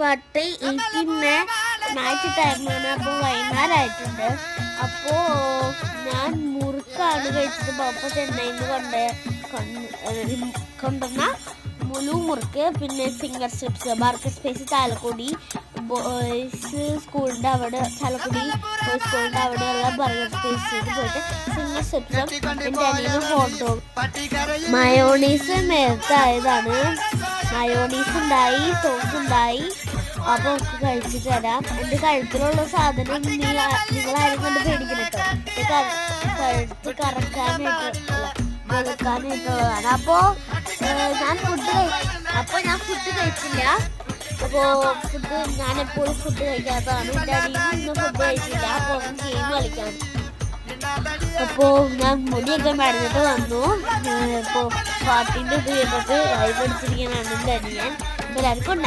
പാട്ട് 18 നൈറ്റ് ടൈമാണ്. അപ്പോൾ വൈകുന്നേരമായിട്ടുണ്ട്. അപ്പോൾ ഞാൻ മുറുക്കാണ് കഴിച്ചത്. പപ്പ ചെന്നൈയിൽ നിന്ന് കൊണ്ടുവന്ന മുലു മുറുക്ക്, പിന്നെ finger chips, burger space Chalakudy boys സ്കൂളിൻ്റെ അവിടെ, ചാലക്കുടി ബോയ്സ് സ്കൂളിൻ്റെ അവിടെയുള്ള ബർഗർ സ്പേസിൽ പോയിട്ട് ഫിംഗർ ചിപ്സും എൻ്റെ അനിയനും ഫോട്ടോ. മയോണീസ് നേരത്തെ ആയതാണ്. മയോണീസ് ഉണ്ടായി, സോസ് ഉണ്ടായി. അപ്പോൾ നമുക്ക് കഴിച്ചിട്ട് തരാം. എൻ്റെ കഴുത്തിലുള്ള സാധനം നിങ്ങളാരും കൊണ്ട് പേടിക്കണം കേട്ടോ. കഴുത്ത് കറക്കാനായിട്ടുള്ളതാണ്. അപ്പോൾ ഞാൻ ഫുഡ് കഴിച്ചില്ല. അപ്പോൾ ഞാൻ എപ്പോഴും ഫുഡ് കഴിക്കാത്തതാണ്. എൻ്റെ അടിയിൽ ഇന്ന് ഫുഡ് കഴിച്ചില്ല. അപ്പോൾ ഗെയിം കളിക്കാം. അപ്പോൾ ഞാൻ മുടിയൊക്കെ മടന്നിട്ട് വന്നു. ഇപ്പോൾ പാട്ടിൻ്റെ ഇത് ചെയ്തിട്ട് കൈ പഠിച്ചിരിക്കാനാണ് എൻ്റെ അനിയൻ. എല്ലാവർക്കും ഉണ്ടായി.